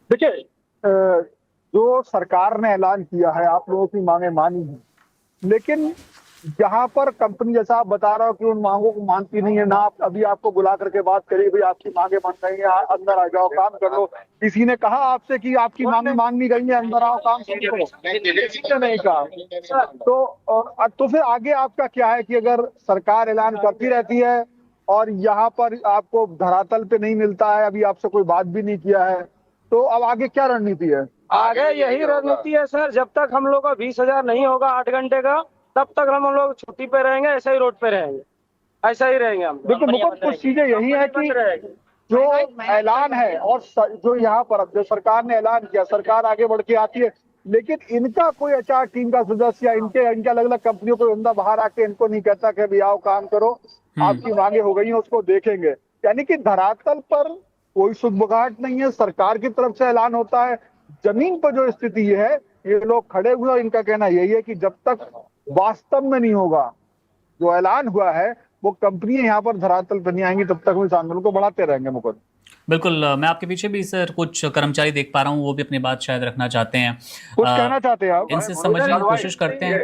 देखिए, जो सरकार ने ऐलान किया है, आप लोगों की मांगे मानी है, लेकिन जहां पर कंपनी, जैसा आप बता रहे हो कि उन मांगों को मानती नहीं है ना, आप अभी आपको बुला करके बात करी, भाई आपकी मांगे मान गई है, अंदर आ जाओ काम कर लो। किसी ने कहा आपसे कि आपकी मांगे मांगनी गई है, अंदर आओ काम शुरू करो? किसी ने नहीं कहा। तो फिर आगे आपका क्या है कि अगर सरकार ऐलान करती रहती है और यहाँ पर आपको धरातल पे नहीं मिलता है, अभी आपसे कोई बात भी नहीं किया है, तो अब आगे क्या रणनीति है? आगे यही रणनीति है सर, जब तक हम लोग का 20,000 नहीं होगा 8 घंटे का, तब तक हम लोग छुट्टी पे रहेंगे, ऐसे ही रोड पे रहेंगे, ऐसा ही रहेंगे हम। देखो मुकुट, कुछ चीजें यही है कि जो ऐलान है और जो यहाँ पर अब जो सरकार ने ऐलान किया, सरकार आगे बढ़ के आती है, लेकिन इनका कोई एचआर टीम का सदस्य या इनके अलग अलग कंपनियों को बंदा बाहर आके इनको नहीं कहता कि अभी आओ काम करो, आपकी मांगे हो गई हैं, उसको देखेंगे। यानी कि धरातल पर कोई सुगबुगाहट नहीं है, सरकार की तरफ से ऐलान होता है, जमीन पर जो स्थिति है, ये लोग खड़े हुए और इनका कहना यही है कि जब तक वास्तव में नहीं होगा जो ऐलान हुआ है, वो कंपनियां यहाँ पर धरातल पर नहीं आएंगी, तब तक हम इस आंदोलन को बढ़ाते रहेंगे। मुकुंद, बिल्कुल। मैं आपके पीछे भी सर कुछ कर्मचारी देख पा रहा हूँ, वो भी अपनी बात शायद रखना चाहते हैं। कुछ कहना चाहते हैं आप? इनसे समझने की कोशिश करते हैं।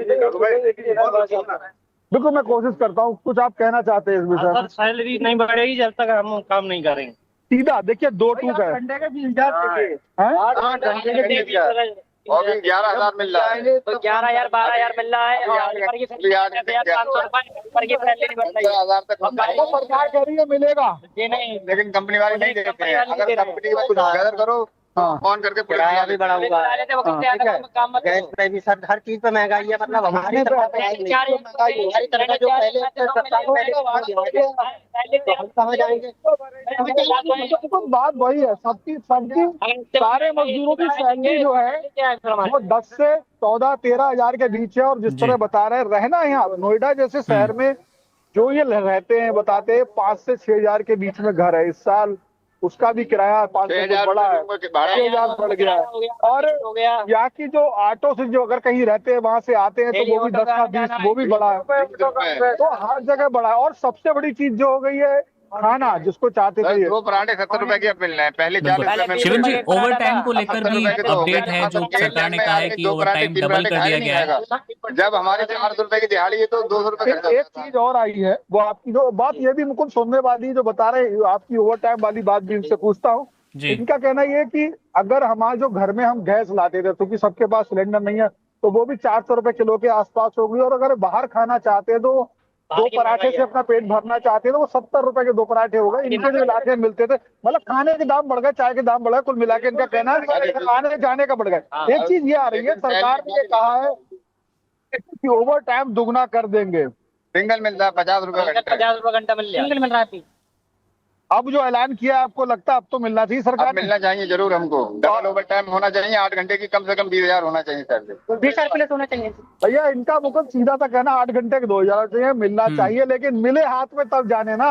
बिल्कुल, मैं कोशिश करता हूँ। कुछ आप कहना चाहते हैं इस विषय में? सैलरी नहीं बढ़ेगी जब तक हम काम नहीं करेंगे। सीधा देखिए, 2 टूक है। घंटे के 20,000 हैं? 8 घंटे के 20,000 और भी 11,000 मिल रहा है। तो 11,000 12,000 मिल रहा है और ऊपर की सैलरी 500 रुपए, ऊपर की सैलरी नहीं बढ़ रही है। 15,000 तक हम वो सरकार कह रही है मिलेगा, ये नहीं, लेकिन कंपनी वाले नहीं देते हैं। अगर कंपनी में कुछ गैदर करो, हाँ, फोन करके किराया भी बढ़ा हुआ है, गैस पे भी सब हर चीज पे महंगाई है। मतलब हमारी तरफ पे आई नहीं, हमारी तरफ का जो पहले से सत्ता को पहले तो हम कहाँ जाएंगे? तो बात वही है, सबकी सबकी सारे मजदूरों की सैलरी जो है वो 10 से 14 13 हजार के बीच है। और जिस जी। तरह बता रहे हैं, रहना यहाँ नोएडा जैसे शहर में जो ये रहते हैं, बताते हैं 5 से 6 हजार के बीच में घर है। इस साल उसका भी किराया 500 बढ़ा है, 6 हजार बढ़ गया है। और यहाँ की जो ऑटो से जो अगर कहीं रहते हैं वहां से आते हैं, तो वो भी 10 का 20 वो भी बढ़ा है। तो हर जगह बढ़ा है। और सबसे बड़ी चीज जो हो गई है, खाना जिसको चाहते थे, 2 पराठे 70 रुपए के अब मिल रहे हैं, पहले 40 रुपए में। शिवन जी, ओवर टाइम को लेकर भी अपडेट है, जो सरकार ने कहा है कि ओवर टाइम डबल कर दिया गया है। जब हमारी 400 रुपए की दिहाड़ी है तो 200 रुपए खर्चा एक होता है। चीज और आई है, वो आपकी जो बात ये भी मुकुंद सुनने वाली जो बता रहे, आपकी ओवर टाइम वाली बात भी इनसे पूछता हूँ। जी। इनका कहना ये है कि अगर हमारे जो घर में हम गैस लाते थे, क्योंकि सबके पास सिलेंडर नहीं है, तो वो भी 400 रुपए किलो के आसपास हो गई। और अगर बाहर खाना चाहते हैं, तो 2 पराठे से अपना पेट भरना चाहते हैं, तो वो 70 रुपए के 2 पराठे हो गए। इनके जो इलाके में मिलते थे, मतलब खाने के दाम बढ़ गए, चाय के दाम बढ़ गए, कुल मिला के इनका कहना है कि आने जाने का बढ़ गए। एक चीज ये आ रही है, सरकार ने ये कहा है कि ओवर टाइम दुगना कर देंगे। सिंगल मिलता है 50 रुपए घंटा। 50 रुपए घंटा मिल रहा है। अब जो ऐलान किया है, आपको लगता है अब तो मिलना चाहिए सरकार अब मिलना चाहिए जरूर हमको। डबल ओवर टाइम होना चाहिए, 8 घंटे की कम से कम 20,000 होना चाहिए सर। 20,000 प्लस होना चाहिए। भैया, इनका मुकुंद सीधा सा कहना 8 घंटे के 2,000 चाहिए, मिलना चाहिए, लेकिन मिले हाथ में तब जाने ना।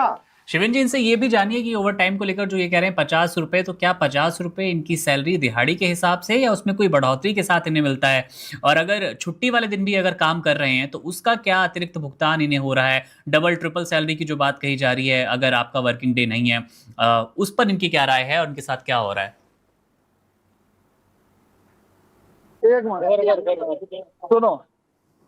शिवन जी, इनसे ये भी जानिए कि ओवर टाइम को लेकर जो ये कह रहे हैं 50 रुपए, तो क्या 50 रुपए इनकी सैलरी दिहाड़ी के हिसाब से, या उसमें कोई बढ़ोतरी के साथ इन्हें मिलता है? और अगर छुट्टी वाले दिन भी अगर काम कर रहे हैं, तो उसका क्या अतिरिक्त भुगतान इन्हें हो रहा है? डबल ट्रिपल सैलरी की जो बात कही जा रही है, अगर आपका वर्किंग डे नहीं है, उस पर इनकी क्या राय है और उनके साथ क्या हो रहा है? एक मिनट सुनो,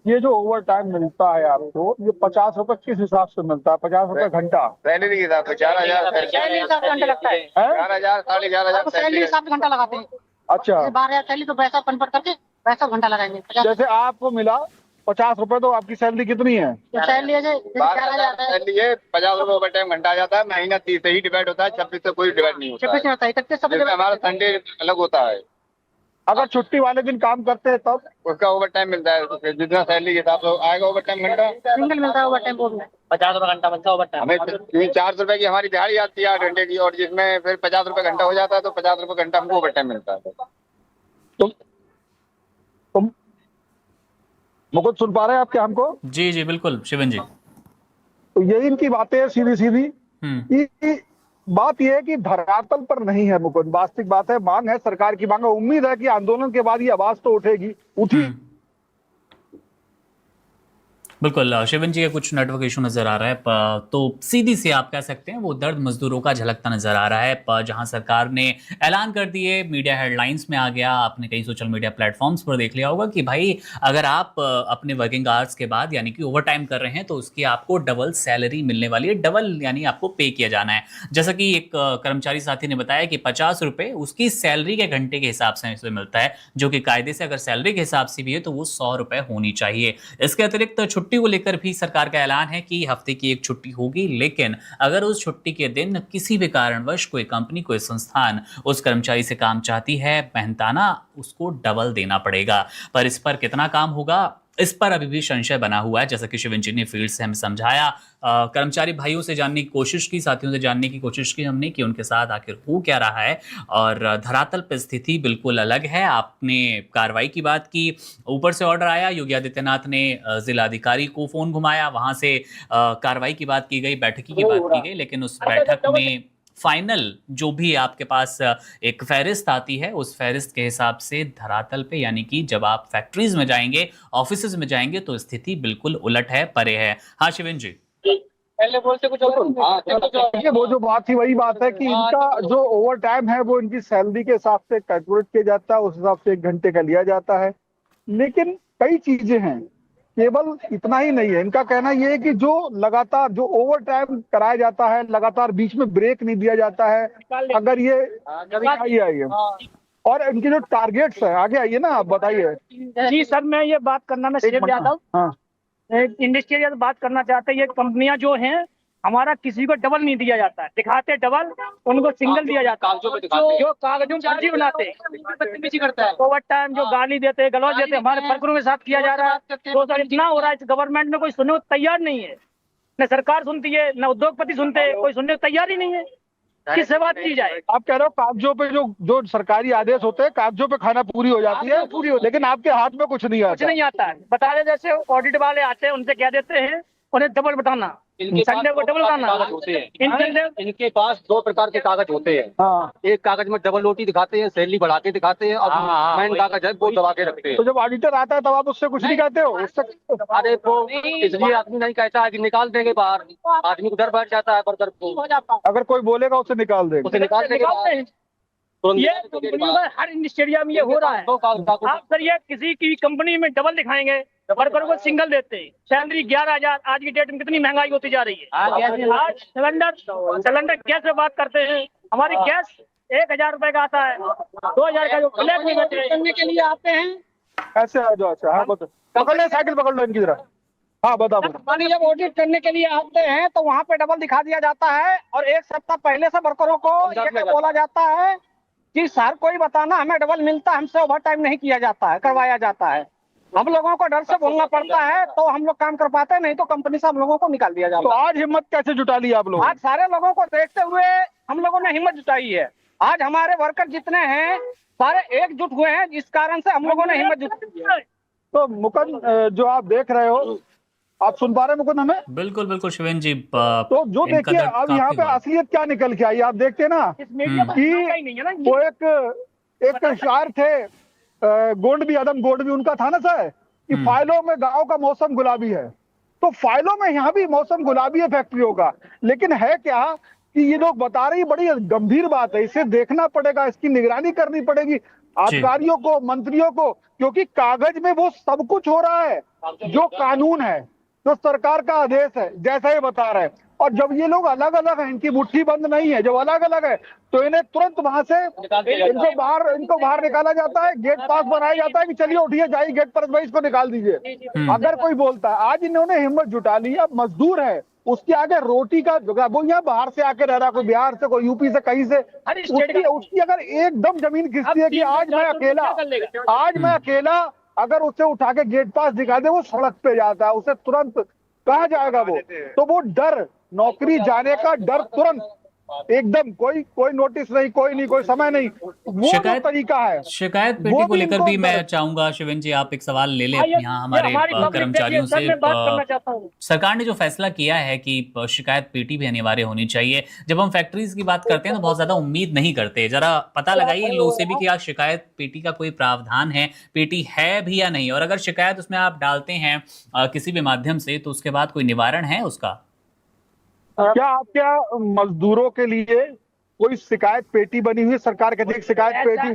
ये जो ओवर टाइम मिलता है आपको, ये 50 रुपए किस हिसाब से मिलता है? 50 रुपए घंटा सैलरी के हिसाब से 4,000 सैलरी हिसाब से घंटा लगता है। 4,000 11,500 सैलरी हिसाब से घंटा लगाते हैं। अच्छा, 12,000 सैलरी तो पैसा कन्वर्ट करके पैसा घंटा लगाएंगे। 50 जैसे आपको मिला 50 रुपए, तो आपकी सैलरी कितनी है? सैलरी है 4,000 है। सैलरी है 50 रुपए ओवर टाइम घंटा आ जाता है। महीना 30 से ही डिवाइड होता है, 26 से कोई डिवाइड नहीं होता 26 में होता है, 31 सब है। हमारा संडे अलग होता है। अगर छुट्टी वाले दिन काम करते हैं तब उसका ओवर टाइम मिलता है, जितना सैलरी के हिसाब से आएगा ओवर टाइम घंटा। सिंगल मिलता है ओवर टाइम, वो भी 50 रुपए घंटा मिलता है ओवर टाइम। हमें 400 रुपए की हमारी दिहाड़ी आती है 8 घंटे की, और जिसमें फिर 50 रुपए घंटा हो जाता है, तो 50 रुपए घंटा हमको ओवर टाइम मिलता है। तुम मुकुंद सुन पा रहे हैं आप क्या हमको? जी जी बिल्कुल शिवन जी। तो यही इनकी बातें है सीधी सीधी। हम्म। कि बात यह है कि धरातल पर नहीं है मुकुंद, वास्तविक बात है, मांग है, सरकार की मांग है। उम्मीद है कि आंदोलन के बाद ये आवाज तो उठेगी, उठी। बिल्कुल शिवन जी का कुछ नेटवर्क इशू नजर आ रहा है तो सीधी से आप कह सकते हैं वो दर्द मजदूरों का झलकता नजर आ रहा है जहां सरकार ने ऐलान कर दिए, मीडिया हेडलाइंस में आ गया, आपने कई सोशल मीडिया प्लेटफॉर्म्स पर देख लिया होगा कि भाई अगर आप अपने वर्किंग आवर्स के बाद यानी कि ओवर टाइम कर रहे हैं तो उसकी आपको डबल सैलरी मिलने वाली है, डबल यानी आपको पे किया जाना है। जैसा कि एक कर्मचारी साथी ने बताया कि 50 रुपए उसकी सैलरी के घंटे के हिसाब से इसे मिलता है, जो कि कायदे से अगर सैलरी के हिसाब से भी है तो वो 100 रुपए होनी चाहिए। इसके अतिरिक्त छुट्टी को लेकर भी सरकार का ऐलान है कि हफ्ते की एक छुट्टी होगी, लेकिन अगर उस छुट्टी के दिन किसी भी कारणवश कोई कंपनी, कोई संस्थान उस कर्मचारी से काम चाहती है, मेहनताना उसको डबल देना पड़ेगा। पर इस पर कितना काम होगा, इस पर अभी भी संशय बना हुआ है। जैसा कि शिवन जी ने फील्ड से हमें समझाया, कर्मचारी भाइयों से जानने की कोशिश की, साथियों से जानने की कोशिश की हमने कि उनके साथ आखिर हो क्या रहा है, और धरातल पर स्थिति बिल्कुल अलग है। आपने कार्रवाई की बात की, ऊपर से ऑर्डर आया, योगी आदित्यनाथ ने जिलाधिकारी को फोन घुमाया, वहां से कार्रवाई की बात की गई, बैठकी की बात की गई, लेकिन उस बैठक में फाइनल जो भी आपके पास एक फहरिस्त आती है, उस फहरिस्त के हिसाब से धरातल पे यानी कि जब आप फैक्ट्रीज में जाएंगे, ऑफिसेज में जाएंगे तो स्थिति बिल्कुल उलट है, परे है। हाँ शिवन जी, पहले बोलते कुछ और। वो जो बात थी वही बात है कि इनका जो ओवर टाइम है वो इनकी सैलरी के हिसाब से कैलकुलेट किया जाता है, उस हिसाब से 1 घंटे का लिया जाता है। लेकिन कई चीजें हैं, केवल इतना ही नहीं है। इनका कहना यह है कि जो लगातार जो ओवर टाइम कराया जाता है, लगातार बीच में ब्रेक नहीं दिया जाता है, अगर ये आइए और इनके जो टारगेट्स है, आगे आइए ना, आप बताइए। जी सर, मैं ये बात करना, मैं शेर यादव, हाँ, इंडस्ट्रियल बात करना चाहते हैं। ये कंपनियां जो हैं, हमारा किसी को डबल नहीं दिया जाता है, दिखाते डबल, उनको सिंगल दिया जाता है। जो कागजों में फर्जी बनाते हैं, ओवर टाइम जो गाली देते हैं, गलौज देते हैं, हमारे वर्करों के साथ किया जा रहा है। तो सर इतना हो रहा है, इस गवर्नमेंट में कोई सुनने को तैयार नहीं है, न सरकार सुनती है, न उद्योगपति सुनते हैं, कोई सुनने को तैयार ही नहीं है। किससे बात की जाए? आप कह रहे हो कागजों पे जो सरकारी आदेश होते हैं, कागजों पे खाना पूरी हो जाती है, लेकिन आपके हाथ में कुछ नहीं आता। कुछ नहीं आता है। बता रहे जैसे ऑडिट वाले आते हैं, उनसे क्या देते हैं, उन्हें डबल बताना, संडे को डबल बताना। इनके पास 2 प्रकार के कागज होते हैं। हाँ, एक कागज में डबल रोटी दिखाते हैं, सैलरी बढ़ा के दिखाते हैं, और मेन कागज है वो दबा के रखते हैं। तो जब ऑडिटर आता है तब आप उससे कुछ नहीं कहते हो? उससे अरे वो इसलिए आदमी नहीं कहता है कि निकाल देंगे बाहर, आदमी को डर बैठ जाता है वर्कर को, अगर कोई बोलेगा उसे निकाल देगा। उसे निकाल देंगे बाहर। ये कंपनियों में हर इंडस्ट्रिया में ये हो रहा है। आप सर ये किसी की कंपनी में डबल दिखाएंगे, वर्कर को सिंगल देते हैं। सैलरी 11,000, आज की डेट में कितनी महंगाई होती जा रही है। आज सिलेंडर गैस पे बात करते हैं, हमारी गैस 1,000 रुपए का आता है, 2,000 का जो ब्लैक में करने के लिए आते हैं। ऐसे आ जाओ। अच्छा, हाँ बताओ, पकड़ ले, साइकिल पकड़ लो इनकी तरह। हाँ बताओ। मानी जब ऑडिट करने के लिए आते हैं तो वहाँ पे डबल दिखा दिया जाता है, और 1 सप्ताह पहले से वर्करों को ये बोला जाता है कि सर कोई बताना, हमें डबल मिलता है, हमसे ओवर टाइम नहीं किया जाता है, करवाया जाता है। हम लोगों को डर से बोलना पड़ता है तो हम लोग काम कर पाते हैं, नहीं तो कंपनी से हम लोगों को निकाल दिया जाता है। तो आज हिम्मत कैसे जुटा ली आप लोग? आज सारे लोगों को देखते हुए हम लोगों ने हिम्मत जुटाई है। आज हमारे वर्कर जितने हैं सारे एकजुट हुए हैं, इस कारण से हम लोगों ने हिम्मत जुटाई है। तो मुकुंद, जो आप देख रहे हो, आप सुन पा रहे हैं मुकुंद हमें? बिल्कुल बिल्कुल शिवन जी। तो जो देखिए अब यहाँ पे असलियत क्या निकल के आई, आप देखते हैं ना कि वो एक शायर थे, गोंड भी आदम गोंड भी, उनका था ना सर कि फाइलों में गांव का मौसम गुलाबी है। तो फाइलों में यहाँ भी मौसम गुलाबी है फैक्ट्रियों का, लेकिन है क्या कि ये लोग बता रही, बड़ी गंभीर बात है, इसे देखना पड़ेगा, इसकी निगरानी करनी पड़ेगी अधिकारियों को, मंत्रियों को, क्योंकि कागज में वो सब कुछ हो रहा है जो कानून है, जो सरकार का आदेश है, जैसा ये बता रहे हैं। और जब ये लोग अलग अलग हैं, इनकी मुट्ठी बंद नहीं है, जब अलग अलग है तो इन्हें तुरंत वहां से इनको बाहर निकाला जाता है, गेट पास बनाया जाता है कि चलिए उठिए, जाइए गेट पर, भाई इसको निकाल दीजिए। अगर कोई बोलता है, आज इन्होंने हिम्मत जुटा ली, अब मजदूर है, उसके आगे रोटी का, वो यहाँ बाहर से आके रह रहा, कोई बिहार से, कोई यूपी से, कहीं से, उसकी अगर एकदम जमीन खिसती है कि आज मैं अकेला अगर उसे उठा के गेट पास दिखा दे, वो सड़क पे जाता है, उसे तुरंत कहाँ जाएगा वो? तो वो डर, नौकरी जाने का डर तुरंत एकदम कोई नोटिस नहीं, कोई समय नहीं, वो जो तरीका है शिकायत पेटी वो को भी लेकर इनको भी मैं चाहूंगा शिवेन जी आप एक सवाल ले लें ये यहाँ हमारे हमारी public कर्मचारियों देखिए, से। सर, मैं बात करना चाहता हूँ। सरकार ने जो फैसला किया है कि शिकायत पेटी भी अनिवार्य होनी चाहिए, जब हम फैक्ट्रीज की बात करते हैं तो बहुत ज्यादा उम्मीद नहीं करते। जरा पता लगाइए इन लोगों से भी कि आज शिकायत पेटी का कोई प्रावधान है, पेटी है भी या नहीं, और अगर शिकायत उसमें आप डालते हैं किसी भी माध्यम से तो उसके बाद कोई निवारण है उसका? क्या मजदूरों के लिए कोई शिकायत पेटी बनी हुई है? सरकार कहती है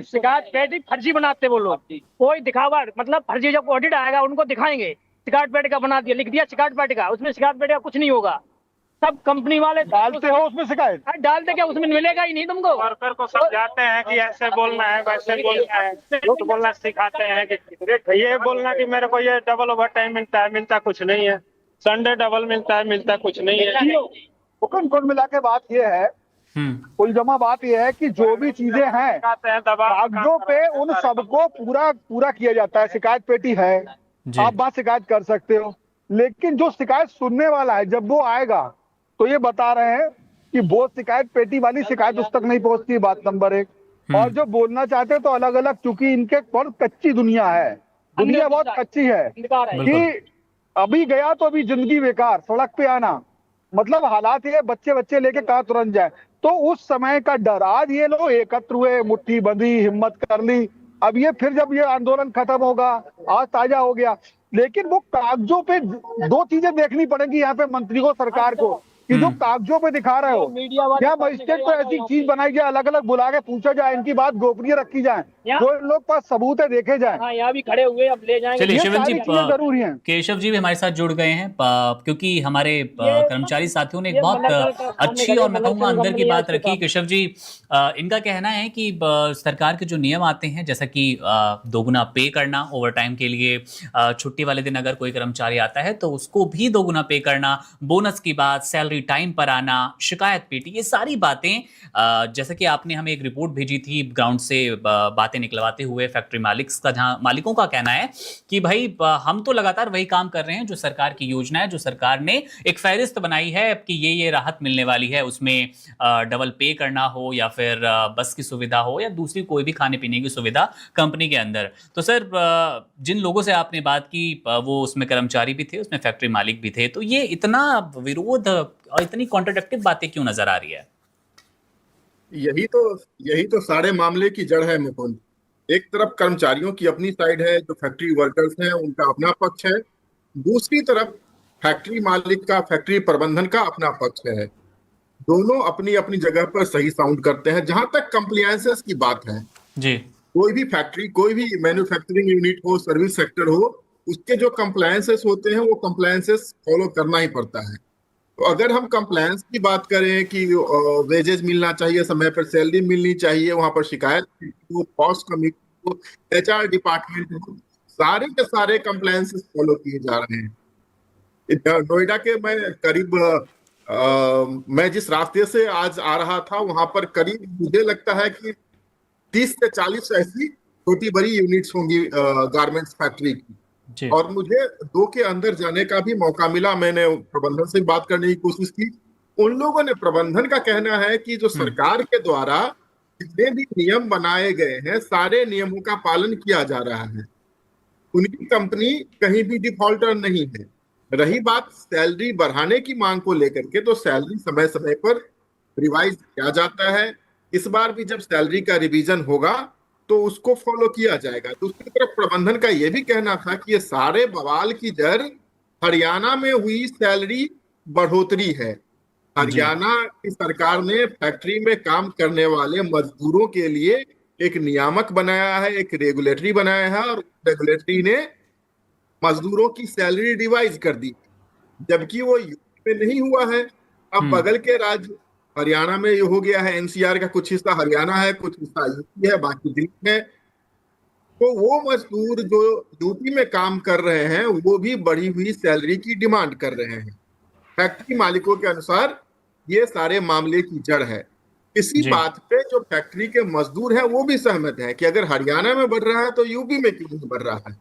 शिकायत पेटी फर्जी बनाते वो लोग, कोई दिखावा, मतलब फर्जी जब ऑडिट आएगा उनको दिखाएंगे शिकायत पेटी का बना दिया, लिख दिया शिकायत पेटी का, उसमें शिकायत पेटी का कुछ नहीं होगा। सब कंपनी वाले डालते हो उसमें शिकायत, डालते क्या, उसमें मिलेगा ही नहीं तुमको। वर्कर को समझाते हैं कि ऐसे बोलना है वैसे बोलना है, झूठ बोलना सिखाते हैं कि ये बोलना कि मेरे को ये डबल ओवर टाइम मिलता कुछ नहीं है, संडे डबल मिलता कुछ नहीं है। कुल मिला के बात ये है, कुल जमा बात ये है कि जो भी चीजें हैं कागजों पे उन सबको पूरा किया जाता है। शिकायत पेटी है, आप बात शिकायत कर सकते हो, लेकिन जो शिकायत सुनने वाला है जब वो आएगा तो ये बता रहे हैं कि वो शिकायत पेटी वाली शिकायत उस तक नहीं पहुंचती, बात नंबर 1। और जो बोलना चाहते हैं तो अलग अलग, क्योंकि इनके बहुत कच्ची दुनिया है, दुनिया बहुत कच्ची है कि अभी गया तो अभी जिंदगी बेकार, सड़क पे आना मतलब हालात ये बच्चे लेके कहाँ तुरंत जाए। तो उस समय का डर, आज ये लोग एकत्र हुए, मुट्ठी बंधी, हिम्मत कर ली, अब ये फिर जब ये आंदोलन खत्म होगा, आज ताजा हो गया, लेकिन वो कागजों पे 2 चीजें देखनी पड़ेगी यहाँ पे मंत्री को, सरकार को, कि जो कागजों पे दिखा रहे हो क्या मजिस्ट्रेट को ऐसी चीज बनाई जाए, अलग अलग बुला के पूछा जाए, इनकी बात गोपनीय रखी जाए, जो इन लोग पास सबूत है देखे जाए। यहाँ भी खड़े हुए, अब ले जाएंगे। चलिए शिवन जी, जरूरी है। केशव जी भी हमारे साथ जुड़ गए हैं क्योंकि हमारे कर्मचारी साथियों ने एक बहुत अच्छी और मैं कहूँगा अंदर की बात रखी। केशव जी, इनका कहना है कि सरकार के जो नियम आते हैं, जैसा कि दोगुना पे करना ओवर टाइम के लिए, छुट्टी वाले दिन अगर कोई कर्मचारी आता है तो उसको भी दोगुना पे करना, बोनस की बात, सैलरी टाइम पर आना, शिकायत पेटी, ये सारी बातें, जैसा कि आपने हमें एक रिपोर्ट भेजी थी ग्राउंड से बातें निकलवाते हुए फैक्ट्री मालिकों का कहना है कि भाई हम तो लगातार वही काम कर रहे हैं जो सरकार की योजना है, जो सरकार ने एक फहरिस्त बनाई है कि ये राहत मिलने वाली है, उसमें डबल पे करना हो या फिर बस की सुविधा हो या दूसरी कोई भी खाने पीने की सुविधा कंपनी के अंदर। तो सर, जिन लोगों से आपने बात की वो उसमें कर्मचारी भी थे, उसमें फैक्ट्री मालिक भी थे, तो ये इतना विरोध और इतनी कॉन्ट्राडिक्टिव बातें क्यों नजर आ रही है? यही तो सारे मामले की जड़ है मुकुंद। एक तरफ कर्मचारियों की अपनी साइड है, जो फैक्ट्री वर्कर्स हैं उनका अपना पक्ष है, दूसरी तरफ फैक्ट्री मालिक का, फैक्ट्री प्रबंधन का अपना पक्ष है। दोनों अपनी अपनी जगह पर सही साउंड करते हैं। जहां तक कंप्लायंसेस की बात है जी, कोई भी फैक्ट्री, कोई भी मैन्युफैक्चरिंग यूनिट हो, सर्विस सेक्टर हो, उसके जो कंप्लायंसेस होते हैं वो कंप्लायंसेस फॉलो करना ही पड़ता है। तो अगर हम कंप्लायंस की बात करें कि वेजेस मिलना चाहिए, समय पर सैलरी मिलनी चाहिए, वहां पर शिकायत हो, कॉस्ट कमिटी हो, HR डिपार्टमेंट हो, सारे के सारे कंप्लायंसेस फॉलो किए जा रहे हैं। नोएडा के मैं जिस रास्ते से आज आ रहा था वहां पर करीब मुझे लगता है कि 30 से 40 ऐसी छोटी बड़ी यूनिट्स होंगी गारमेंट्स फैक्ट्री की, और मुझे 2 के अंदर जाने का भी मौका मिला। मैंने प्रबंधन से बात करने की कोशिश की। उन लोगों ने, प्रबंधन का कहना है कि जो सरकार के द्वारा जितने भी नियम बनाए गए हैं सारे नियमों का पालन किया जा रहा है, उनकी कंपनी कहीं भी डिफॉल्टर नहीं है। रही बात सैलरी बढ़ाने की मांग को लेकर के, तो सैलरी समय समय पर रिवाइज किया जाता है। इस बार भी जब सैलरी का रिवीजन होगा तो उसको फॉलो किया जाएगा। दूसरी तरफ प्रबंधन का यह भी कहना था कि ये सारे बवाल की जड़ हरियाणा में हुई सैलरी बढ़ोतरी है। हरियाणा की सरकार ने फैक्ट्री में काम करने वाले मजदूरों के लिए एक नियामक बनाया है, एक रेगुलेटरी बनाया है, और रेगुलेटरी ने मजदूरों की सैलरी रिवाइज कर दी, जबकि वो यूपी में नहीं हुआ है। अब बगल के राज्य हरियाणा में ये हो गया है, NCR का कुछ हिस्सा हरियाणा है, कुछ हिस्सा यूपी है, बाकी दिल्ली है। तो वो मजदूर जो यूपी में काम कर रहे हैं वो भी बढ़ी हुई सैलरी की डिमांड कर रहे हैं। फैक्ट्री मालिकों के अनुसार ये सारे मामले की जड़ है। इसी बात पे जो फैक्ट्री के मजदूर हैं वो भी सहमत हैं कि अगर हरियाणा में बढ़ रहा है तो यूपी में क्यों नहीं बढ़ रहा है।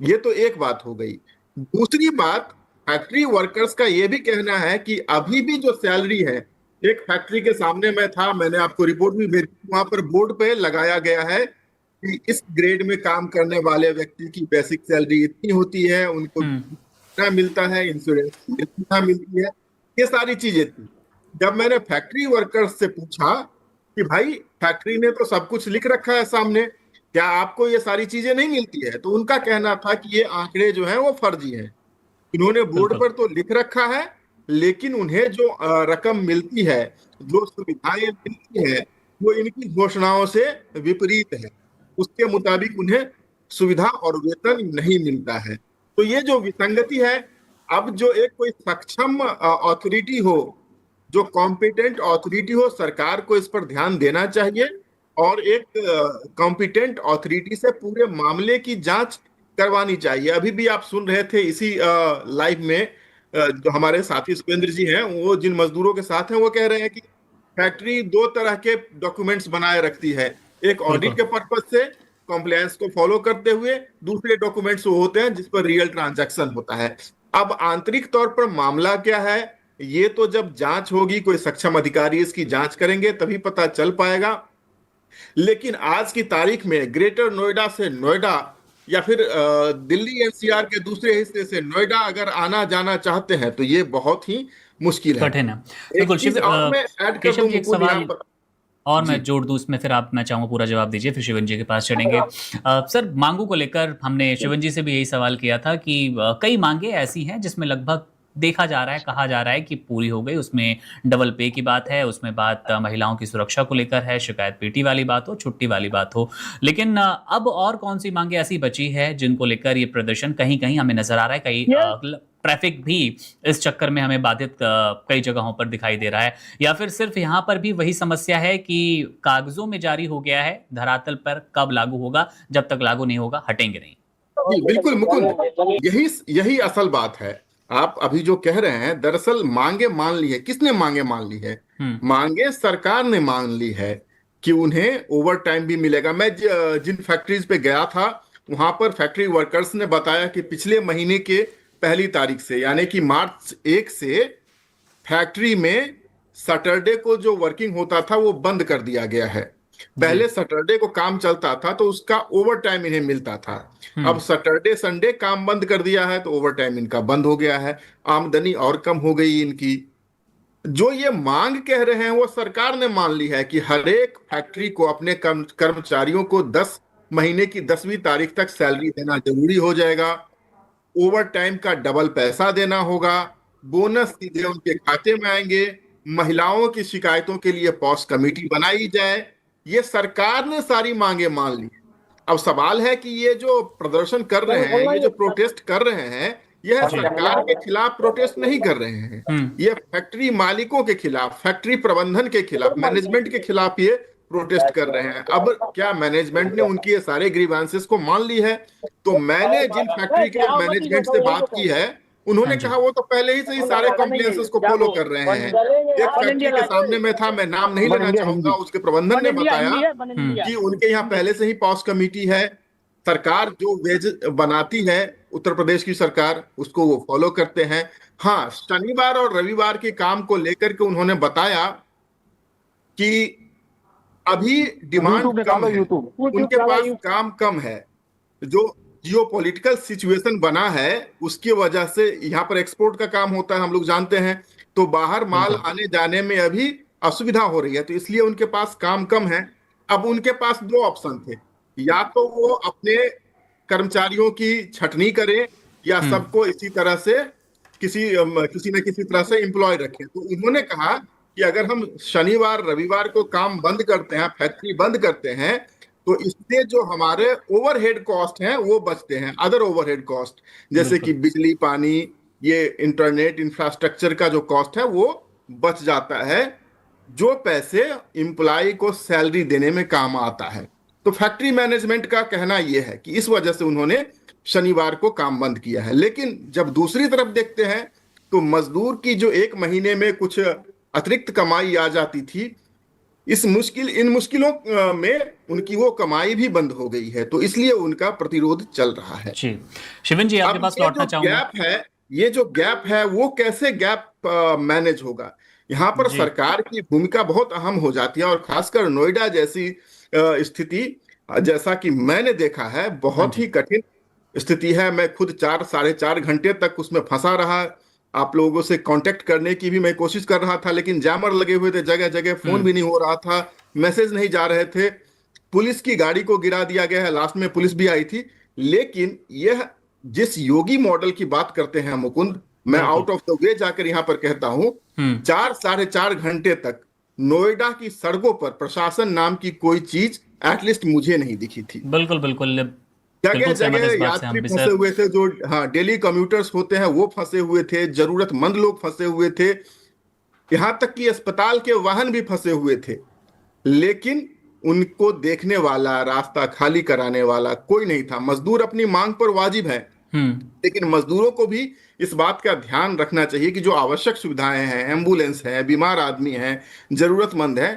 ये तो एक बात हो गई। दूसरी बात, फैक्ट्री वर्कर्स का ये भी कहना है कि अभी भी जो सैलरी है एक फैक्ट्री के सामने मैं था, मैंने आपको रिपोर्ट भी भेजी, वहां पर बोर्ड पे लगाया गया है कि इस ग्रेड में काम करने वाले व्यक्ति की बेसिक सैलरी इतनी होती है, उनको इतना मिलता है, इंश्योरेंस इतना मिलती है, ये सारी चीजें थी। जब मैंने फैक्ट्री वर्कर्स से पूछा कि भाई फैक्ट्री ने तो सब कुछ लिख रखा है सामने, क्या आपको ये सारी चीजें नहीं मिलती है, तो उनका कहना था कि ये आंकड़े जो हैं वो फर्जी हैं। इन्होंने बोर्ड पर तो लिख रखा है, लेकिन उन्हें जो रकम मिलती है, जो सुविधाएं मिलती है, वो इनकी घोषणाओं से विपरीत है। उसके मुताबिक उन्हें सुविधा और वेतन नहीं मिलता है। तो ये जो विसंगति है, अब जो एक कोई सक्षम अथॉरिटी हो, जो कॉम्पिटेंट अथॉरिटी हो, सरकार को इस पर ध्यान देना चाहिए और एक कॉम्पिटेंट अथॉरिटी से पूरे मामले की जांच करवानी चाहिए। अभी भी आप सुन रहे थे इसी लाइव में जो हमारे साथी सुरेंद्र जी हैं, वो जिन मजदूरों के साथ हैं, वो कह रहे हैं कि फैक्ट्री दो तरह के डॉक्यूमेंट्स बनाए रखती है, एक ऑडिट के पर्पज से कॉम्प्लायंस को फॉलो करते हुए, दूसरे डॉक्यूमेंट्स वो होते हैं जिस पर रियल ट्रांजैक्शन होता है। अब आंतरिक तौर पर मामला क्या है, ये तो जब जांच होगी, कोई सक्षम अधिकारी इसकी जांच करेंगे तभी पता चल पाएगा। लेकिन आज की तारीख में ग्रेटर नोएडा से नोएडा या फिर दिल्ली एनसीआर के दूसरे हिस्से से नोएडा अगर आना जाना चाहते हैं तो ये बहुत ही मुश्किल है, कठिन है। बिल्कुल केशव जी, एक सवाल और मैं जोड़ दूं इसमें, फिर मैं चाहूंगा पूरा जवाब दीजिए, फिर शिवन जी के पास चढ़ेंगे। सर, मांगों को लेकर हमने शिवन जी से भी यही सवाल किया था कि कई मांगे ऐसी हैं जिसमें लगभग देखा जा रहा है, कहा जा रहा है कि पूरी हो गई। उसमें डबल पे की बात है, उसमें बात महिलाओं की सुरक्षा को लेकर है, शिकायत पेटी वाली बात हो, छुट्टी वाली बात हो। लेकिन अब और कौन सी मांगे ऐसी बची है जिनको लेकर ये प्रदर्शन कहीं कहीं हमें नजर आ रहा है, कहीं ट्रैफिक भी इस चक्कर में हमें बाधित कई जगहों पर दिखाई दे रहा है, या फिर सिर्फ यहाँ पर भी वही समस्या है कि कागजों में जारी हो गया है, धरातल पर कब लागू होगा, जब तक लागू नहीं होगा हटेंगे नहीं। बिल्कुल मुकुंद, यही असल बात है। आप अभी जो कह रहे हैं, दरअसल मांगे मान ली है। किसने मांगे मान ली है? मांगे सरकार ने मान ली है कि उन्हें ओवर टाइम भी मिलेगा। मैं जिन फैक्ट्रीज पे गया था, वहां पर फैक्ट्री वर्कर्स ने बताया कि पिछले महीने के 1 तारीख से, यानी कि मार्च 1 से फैक्ट्री में सैटरडे को जो वर्किंग होता था वो बंद कर दिया गया है। पहले सैटरडे को काम चलता था तो उसका ओवर टाइम इन्हें मिलता था। अब सैटरडे संडे काम बंद कर दिया है तो ओवर टाइम इनका बंद हो गया है, आमदनी और कम हो गई इनकी। जो ये मांग कह रहे हैं वो सरकार ने मान ली है कि हर एक फैक्ट्री को अपने कर्मचारियों को 10 महीने की 10वीं तारीख तक सैलरी देना जरूरी हो जाएगा, ओवर टाइम का डबल पैसा देना होगा, बोनस सीधे उनके खाते में आएंगे, महिलाओं की शिकायतों के लिए पॉस कमेटी बनाई जाए। ये सरकार ने सारी मांगे मान ली। अब सवाल है कि ये जो प्रदर्शन कर रहे हैं, ये जो प्रोटेस्ट कर रहे हैं, यह सरकार के खिलाफ प्रोटेस्ट नहीं कर रहे हैं, ये फैक्ट्री मालिकों के खिलाफ, फैक्ट्री प्रबंधन के खिलाफ, मैनेजमेंट के खिलाफ ये प्रोटेस्ट कर रहे हैं। अब क्या मैनेजमेंट ने उनकी ये सारे ग्रीवांसेस को मान ली है? तो मैंने जिन फैक्ट्री के मैनेजमेंट से बात की है, उन्होंने कहा वो तो पहले ही से ही सारे कॉम्प्लायंसेस को फॉलो कर रहे हैं। एक फैक्ट्री के सामने में था, मैं नाम नहीं लेना चाहूंगा, उसके प्रबंधन ने बताया कि उनके यहाँ पहले से ही पॉस कमेटी है, सरकार जो वेज बनाती है उत्तर प्रदेश की सरकार, उसको वो फॉलो करते हैं। हाँ, शनिवार और रविवार के काम को लेकर के उन्होंने बताया कि अभी डिमांड कम है, उनके पास काम कम है। जो जियोपॉलिटिकल सिचुएशन बना है उसकी वजह से यहाँ पर एक्सपोर्ट का काम होता है, हम लोग जानते हैं, तो बाहर माल आने जाने में अभी असुविधा हो रही है, तो इसलिए उनके पास काम कम है। अब उनके पास 2 ऑप्शन थे, या तो वो अपने कर्मचारियों की छटनी करें या सबको इसी तरह से किसी न किसी तरह से एम्प्लॉय रखें। तो उन्होंने कहा कि अगर हम शनिवार रविवार को काम बंद करते हैं, फैक्ट्री बंद करते हैं, तो इससे जो हमारे ओवरहेड कॉस्ट हैं वो बचते हैं। अदर ओवरहेड कॉस्ट जैसे कि बिजली, पानी, ये इंटरनेट इंफ्रास्ट्रक्चर का जो कॉस्ट है वो बच जाता है, जो पैसे एम्प्लॉय को सैलरी देने में काम आता है। तो फैक्ट्री मैनेजमेंट का कहना यह है कि इस वजह से उन्होंने शनिवार को काम बंद किया है। लेकिन जब दूसरी तरफ देखते हैं तो मजदूर की जो 1 महीने में कुछ अतिरिक्त कमाई आ जाती थी, इन मुश्किलों में उनकी वो कमाई भी बंद हो गई है, तो इसलिए उनका प्रतिरोध चल रहा है। जी शिवन जी, आपके पास लौटना चाहूंगा। ये जो गैप है वो कैसे गैप मैनेज होगा? यहाँ पर सरकार की भूमिका बहुत अहम हो जाती है, और खासकर नोएडा जैसी स्थिति, जैसा कि मैंने देखा है, बहुत ही कठिन स्थिति है। मैं खुद 4-4.5 घंटे तक उसमें फंसा रहा। आप लोगों से कांटेक्ट करने की भी मैं कोशिश कर रहा था, लेकिन जैमर लगे हुए थे जगह जगह, फोन भी नहीं हो रहा था, मैसेज नहीं जा रहे थे। पुलिस की गाड़ी को गिरा दिया गया है, लास्ट में पुलिस भी आई थी। लेकिन यह जिस योगी मॉडल की बात करते हैं मुकुंद, मैं आउट ऑफ द वे जाकर यहाँ पर कहता हूँ, 4-4.5 घंटे तक नोएडा की सड़कों पर प्रशासन नाम की कोई चीज एटलीस्ट मुझे नहीं दिखी थी। बिल्कुल बिल्कुल, जगह जगह यात्री फंसे हुए थे, जो डेली कम्यूटर्स होते हैं वो फंसे हुए थे, जरूरतमंद लोग फंसे हुए थे, यहां तक कि अस्पताल के वाहन भी फंसे हुए थे। लेकिन उनको देखने वाला, रास्ता खाली कराने वाला कोई नहीं था। मजदूर अपनी मांग पर वाजिब है, लेकिन मजदूरों को भी इस बात का ध्यान रखना चाहिए कि जो आवश्यक सुविधाएं हैं, एम्बुलेंस है, बीमार आदमी है, जरूरतमंद है,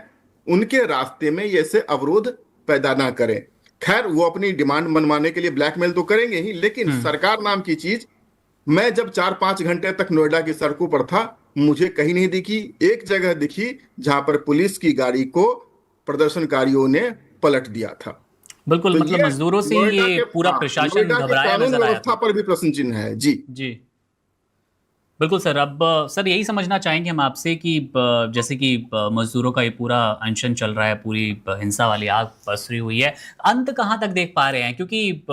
उनके रास्ते में ये से अवरोध पैदा ना करें। खैर, वो अपनी डिमांड मनवाने के लिए ब्लैकमेल तो करेंगे ही, लेकिन सरकार नाम की चीज, मैं जब 4-5 घंटे तक नोएडा की सड़कों पर था, मुझे कहीं नहीं दिखी। एक जगह दिखी जहां पर पुलिस की गाड़ी को प्रदर्शनकारियों ने पलट दिया था। बिल्कुल, तो मतलब मजदूरों से ये पूरा प्रशासन घबराया नजर आया। व्यवस्था पर भी प्रश्न चिन्ह है। जी जी बिल्कुल सर। अब सर यही समझना चाहेंगे हम आपसे कि जैसे कि मजदूरों का ये पूरा अनशन चल रहा है, पूरी हिंसा वाली आग पसरी हुई है, अंत कहाँ तक देख पा रहे हैं? क्योंकि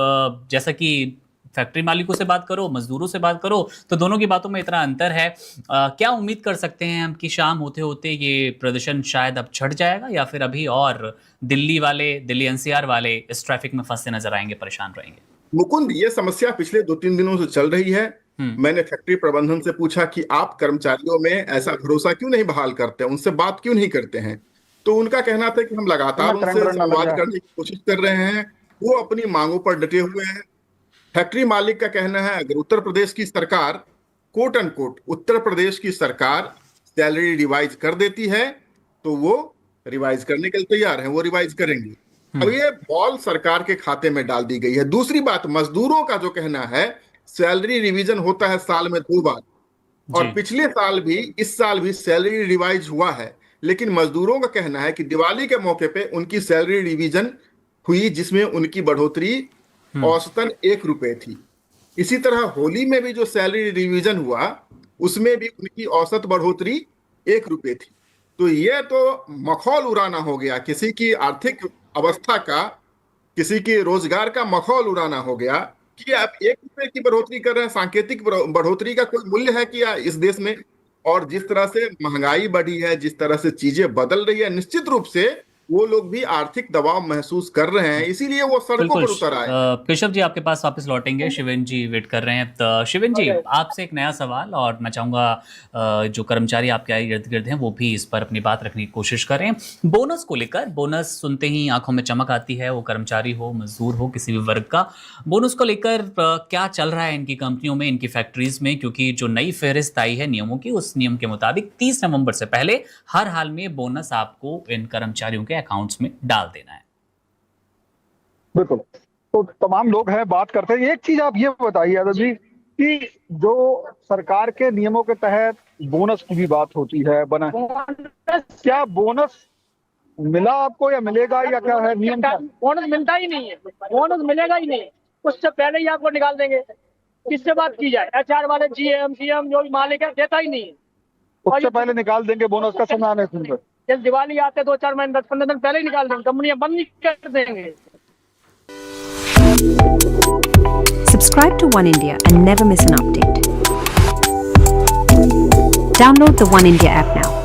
जैसा कि फैक्ट्री मालिकों से बात करो, मजदूरों से बात करो, तो दोनों की बातों में इतना अंतर है। क्या उम्मीद कर सकते हैं हम कि शाम होते होते ये प्रदर्शन शायद अब छट जाएगा, या फिर अभी और दिल्ली एनसीआर वाले इस ट्रैफिक में फंसते नजर आएंगे, परेशान रहेंगे? मुकुंद, ये समस्या पिछले 2-3 दिनों से चल रही है। मैंने फैक्ट्री प्रबंधन से पूछा कि आप कर्मचारियों में ऐसा भरोसा क्यों नहीं बहाल करते, उनसे बात क्यों नहीं करते हैं? तो उनका कहना था कि हम लगातार उनसे संवाद करने की कोशिश कर रहे हैं, वो अपनी मांगों पर डटे हुए हैं। फैक्ट्री मालिक का कहना है, अगर उत्तर प्रदेश की सरकार, कोट अनकोट उत्तर प्रदेश की सरकार सैलरी रिवाइज कर देती है तो वो रिवाइज करने के लिए तैयार है, वो रिवाइज करेंगे। अब ये बॉल सरकार के खाते में डाल दी गई है। दूसरी बात, मजदूरों का जो कहना है, सैलरी रिवीजन होता है साल में 2 बार, और पिछले साल भी, इस साल भी सैलरी रिवाइज हुआ है। लेकिन मजदूरों का कहना है कि दिवाली के मौके पे उनकी सैलरी रिवीजन हुई, जिसमें उनकी बढ़ोतरी औसतन 1 रुपए थी। इसी तरह होली में भी जो सैलरी रिवीजन हुआ, उसमें भी उनकी औसत बढ़ोतरी 1 रुपए थी। तो ये तो मखौल उड़ाना हो गया, किसी की आर्थिक अवस्था का, किसी के रोजगार का मखौल उड़ाना हो गया कि आप 1 रुपए की बढ़ोतरी कर रहे हैं। सांकेतिक बढ़ोतरी का कोई मूल्य है क्या इस देश में? और जिस तरह से महंगाई बढ़ी है, जिस तरह से चीजें बदल रही है, निश्चित रूप से वो लोग भी आर्थिक दबाव महसूस कर रहे हैं, इसीलिए वो सड़कों पर उतर आए। केशव जी आपके पास वापस लौटेंगे, शिवेन जी वेट कर रहे हैं। तो शिवेन जी, आपसे एक नया सवाल, और मैं चाहूंगा जो कर्मचारी आपके इर्द गिर्द हैं वो भी इस पर अपनी बात रखने की कोशिश करें। बोनस को लेकर, बोनस सुनते ही आंखों में चमक आती है, वो कर्मचारी हो, मजदूर हो, किसी भी वर्ग का। बोनस को लेकर क्या चल रहा है इनकी कंपनियों में, इनकी फैक्ट्रीज में? क्योंकि जो नई फहरिस्त आई है नियमों की, उस नियम के मुताबिक 30 नवंबर से पहले हर हाल में बोनस आपको इन कर्मचारियों के अकाउंट्स में डाल देना है। बिल्कुल, तो तमाम लोग हैं, बात करते हैं। एक चीज आप ये बताइए यादव जी कि जो सरकार के नियमों के तहत बोनस की भी बात होती है, बना, क्या बोनस मिला आपको या मिलेगा, या क्या है नियम? बोनस मिलता ही नहीं है, बोनस मिलेगा ही नहीं, उससे पहले ही आपको निकाल देंगे। किससे बात की जाए? HR वाले, GM CM जो भी मालिक है, देता ही नहीं है, उससे पहले निकाल देंगे बोनस का समय आने से। जब दिवाली आते 2-4 महीने 10-15 दिन पहले ही निकाल देंगे, कंपनियां बंद नहीं कर देंगे। Subscribe to One India and never miss an update. Download the One India app now.